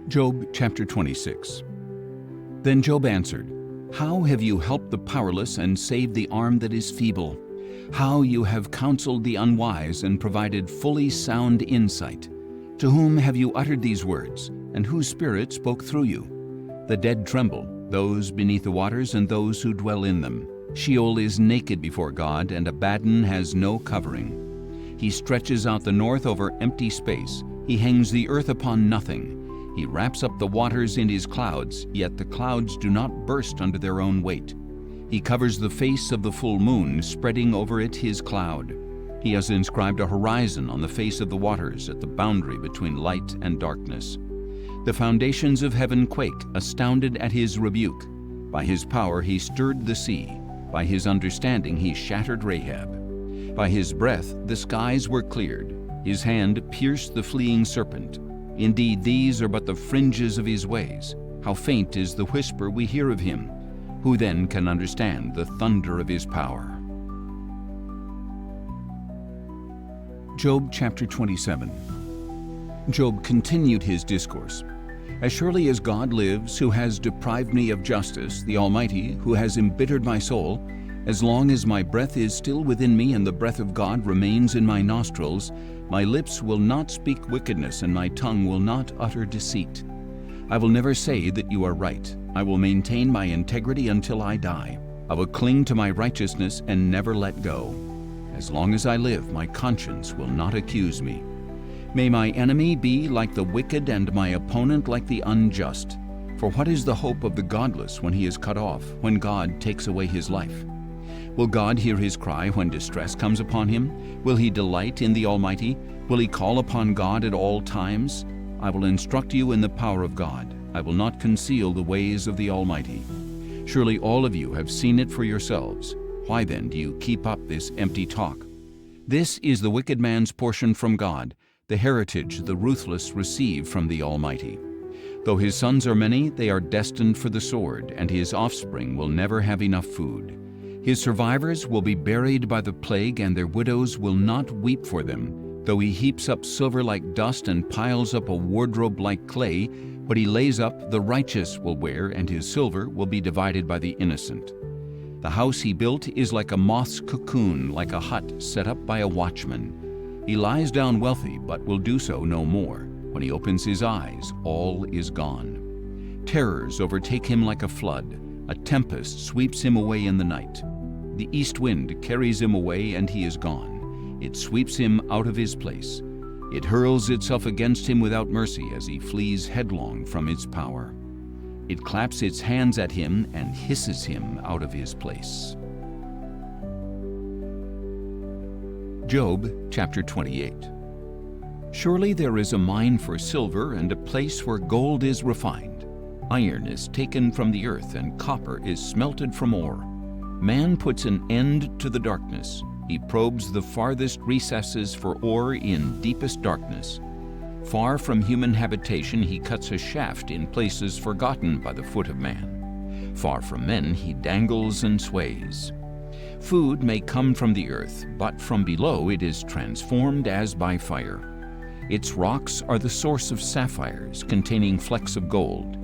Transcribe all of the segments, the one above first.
Job chapter 26. Then Job answered, "How have you helped the powerless and saved the arm that is feeble? How you have counseled the unwise and provided fully sound insight. To whom have you uttered these words, and whose spirit spoke through you? The dead tremble, those beneath the waters and those who dwell in them. Sheol is naked before God, and Abaddon has no covering. He stretches out the north over empty space. He hangs the earth upon nothing. He wraps up the waters in his clouds, yet the clouds do not burst under their own weight. He covers the face of the full moon, spreading over it his cloud. He has inscribed a horizon on the face of the waters at the boundary between light and darkness. The foundations of heaven quake, astounded at his rebuke. By his power he stirred the sea. By his understanding he shattered Rahab. By his breath the skies were cleared. His hand pierced the fleeing serpent. Indeed, these are but the fringes of his ways. How faint is the whisper we hear of him. Who then can understand the thunder of his power? Job chapter 27. Job continued his discourse. As surely as God lives, who has deprived me of justice, the Almighty, who has embittered my soul, as long as my breath is still within me and the breath of God remains in my nostrils, my lips will not speak wickedness and my tongue will not utter deceit. I will never say that you are right. I will maintain my integrity until I die. I will cling to my righteousness and never let go. As long as I live, my conscience will not accuse me. May my enemy be like the wicked and my opponent like the unjust. For what is the hope of the godless when he is cut off, when God takes away his life? Will God hear his cry when distress comes upon him? Will he delight in the Almighty? Will he call upon God at all times? I will instruct you in the power of God. I will not conceal the ways of the Almighty. Surely all of you have seen it for yourselves. Why then do you keep up this empty talk? This is the wicked man's portion from God, the heritage the ruthless receive from the Almighty. Though his sons are many, they are destined for the sword, and his offspring will never have enough food. His survivors will be buried by the plague, and their widows will not weep for them. Though he heaps up silver like dust and piles up a wardrobe like clay, what he lays up the righteous will wear, and his silver will be divided by the innocent. The house he built is like a moth's cocoon, like a hut set up by a watchman. He lies down wealthy, but will do so no more. When he opens his eyes, all is gone. Terrors overtake him like a flood. A tempest sweeps him away in the night. The east wind carries him away, and he is gone. It sweeps him out of his place. It hurls itself against him without mercy as he flees headlong from its power. It claps its hands at him and hisses him out of his place. Job chapter 28. Surely there is a mine for silver and a place where gold is refined. Iron is taken from the earth and copper is smelted from ore. Man puts an end to the darkness. He probes the farthest recesses for ore in deepest darkness. Far from human habitation he cuts a shaft in places forgotten by the foot of man. Far from men he dangles and sways. Food may come from the earth, but from below it is transformed as by fire. Its rocks are the source of sapphires containing flecks of gold.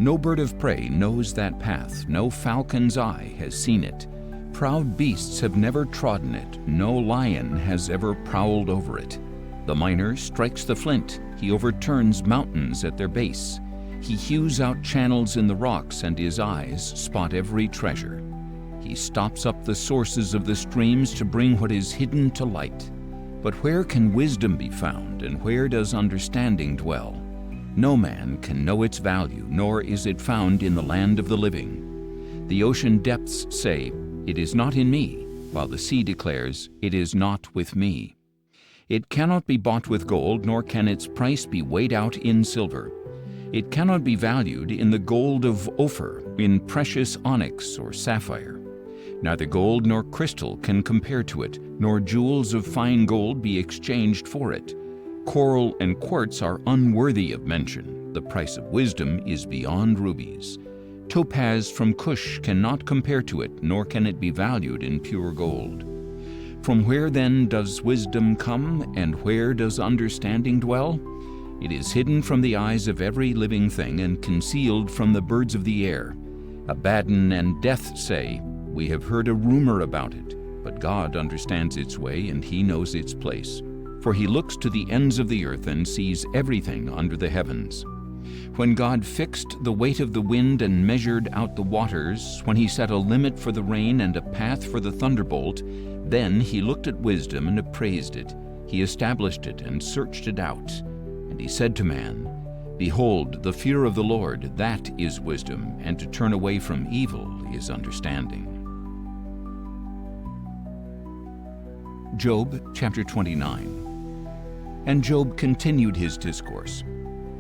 No bird of prey knows that path, no falcon's eye has seen it. Proud beasts have never trodden it, no lion has ever prowled over it. The miner strikes the flint, he overturns mountains at their base. He hews out channels in the rocks, and his eyes spot every treasure. He stops up the sources of the streams to bring what is hidden to light. But where can wisdom be found, and where does understanding dwell? No man can know its value, nor is it found in the land of the living. The ocean depths say, "It is not in me," while the sea declares, "It is not with me." It cannot be bought with gold, nor can its price be weighed out in silver. It cannot be valued in the gold of Ophir, in precious onyx or sapphire. Neither gold nor crystal can compare to it, nor jewels of fine gold be exchanged for it. Coral and quartz are unworthy of mention. The price of wisdom is beyond rubies. Topaz from Cush cannot compare to it, nor can it be valued in pure gold. From where then does wisdom come, and where does understanding dwell? It is hidden from the eyes of every living thing and concealed from the birds of the air. Abaddon and Death say, "We have heard a rumor about it," but God understands its way and He knows its place. For He looks to the ends of the earth and sees everything under the heavens. When God fixed the weight of the wind and measured out the waters, when He set a limit for the rain and a path for the thunderbolt, then He looked at wisdom and appraised it. He established it and searched it out. And He said to man, "Behold, the fear of the Lord, that is wisdom, and to turn away from evil is understanding." Job chapter 29. And Job continued his discourse.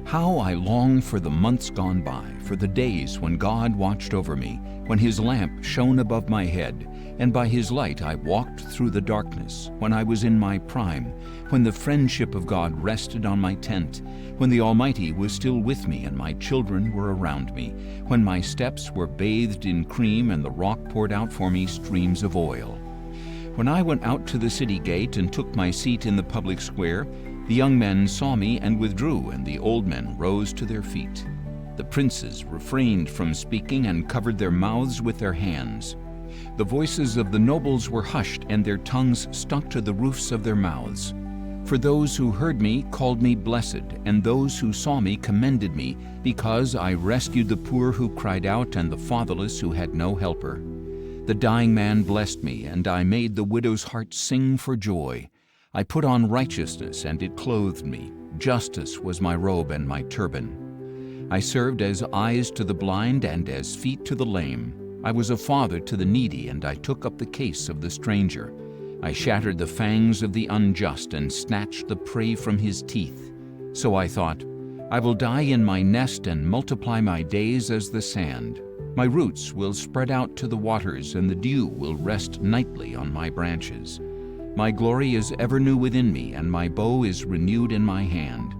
"How I long for the months gone by, for the days when God watched over me, when His lamp shone above my head, and by His light I walked through the darkness, when I was in my prime, when the friendship of God rested on my tent, when the Almighty was still with me and my children were around me, when my steps were bathed in cream and the rock poured out for me streams of oil. When I went out to the city gate and took my seat in the public square, the young men saw me and withdrew, and the old men rose to their feet. The princes refrained from speaking and covered their mouths with their hands. The voices of the nobles were hushed, and their tongues stuck to the roofs of their mouths. For those who heard me called me blessed, and those who saw me commended me, because I rescued the poor who cried out and the fatherless who had no helper. The dying man blessed me, and I made the widow's heart sing for joy. I put on righteousness, and it clothed me. Justice was my robe and my turban. I served as eyes to the blind and as feet to the lame. I was a father to the needy, and I took up the case of the stranger. I shattered the fangs of the unjust and snatched the prey from his teeth. So I thought, I will die in my nest and multiply my days as the sand. My roots will spread out to the waters, and the dew will rest nightly on my branches. My glory is ever new within me, and my bow is renewed in my hand.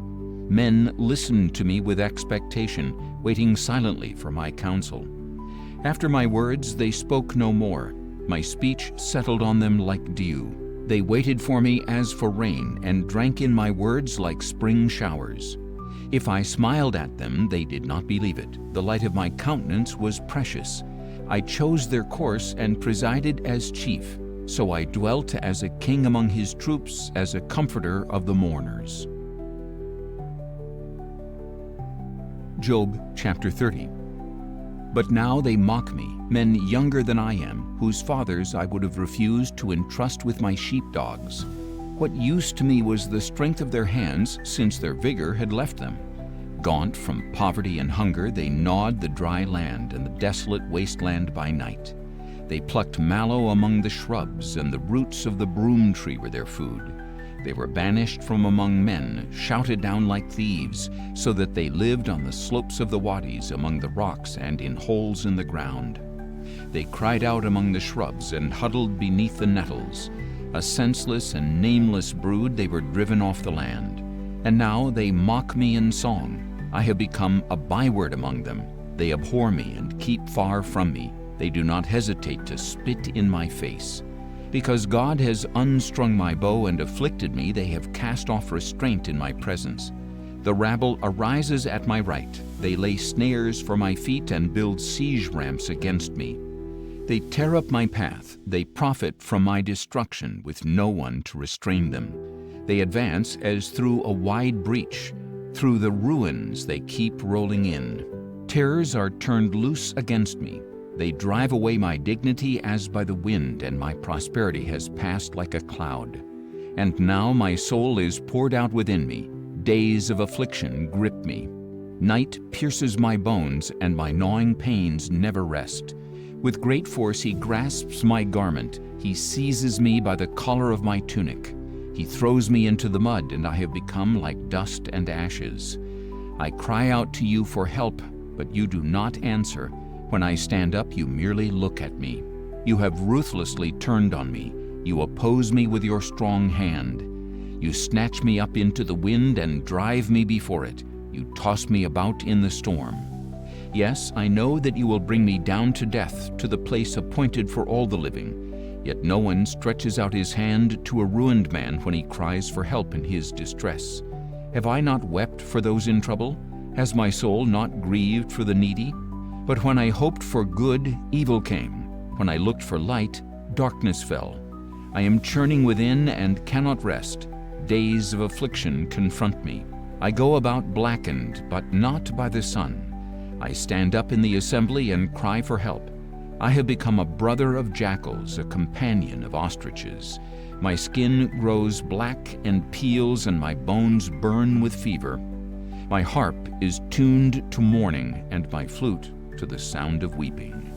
Men listened to me with expectation, waiting silently for my counsel. After my words they spoke no more. My speech settled on them like dew. They waited for me as for rain, and drank in my words like spring showers. If I smiled at them, they did not believe it. The light of my countenance was precious. I chose their course and presided as chief. So I dwelt as a king among his troops, as a comforter of the mourners. Job chapter 30. But now they mock me, men younger than I am, whose fathers I would have refused to entrust with my sheepdogs. What use to me was the strength of their hands, since their vigor had left them? Gaunt from poverty and hunger, they gnawed the dry land and the desolate wasteland by night. They plucked mallow among the shrubs, and the roots of the broom tree were their food. They were banished from among men, shouted down like thieves, so that they lived on the slopes of the wadis, among the rocks and in holes in the ground. They cried out among the shrubs and huddled beneath the nettles. A senseless and nameless brood, they were driven off the land. And now they mock me in song. I have become a byword among them. They abhor me and keep far from me. They do not hesitate to spit in my face. Because God has unstrung my bow and afflicted me, they have cast off restraint in my presence. The rabble arises at my right. They lay snares for my feet and build siege ramps against me. They tear up my path. They profit from my destruction, with no one to restrain them. They advance as through a wide breach. Through the ruins they keep rolling in. Terrors are turned loose against me. They drive away my dignity as by the wind, and my prosperity has passed like a cloud. And now my soul is poured out within me. Days of affliction grip me. Night pierces my bones, and my gnawing pains never rest. With great force he grasps my garment. He seizes me by the collar of my tunic. He throws me into the mud, and I have become like dust and ashes. I cry out to you for help, but you do not answer. When I stand up, you merely look at me. You have ruthlessly turned on me. You oppose me with your strong hand. You snatch me up into the wind and drive me before it. You toss me about in the storm. Yes, I know that you will bring me down to death, to the place appointed for all the living. Yet no one stretches out his hand to a ruined man when he cries for help in his distress. Have I not wept for those in trouble? Has my soul not grieved for the needy? But when I hoped for good, evil came. When I looked for light, darkness fell. I am churning within and cannot rest. Days of affliction confront me. I go about blackened, but not by the sun. I stand up in the assembly and cry for help. I have become a brother of jackals, a companion of ostriches. My skin grows black and peels, and my bones burn with fever. My harp is tuned to mourning, and my flute to the sound of weeping.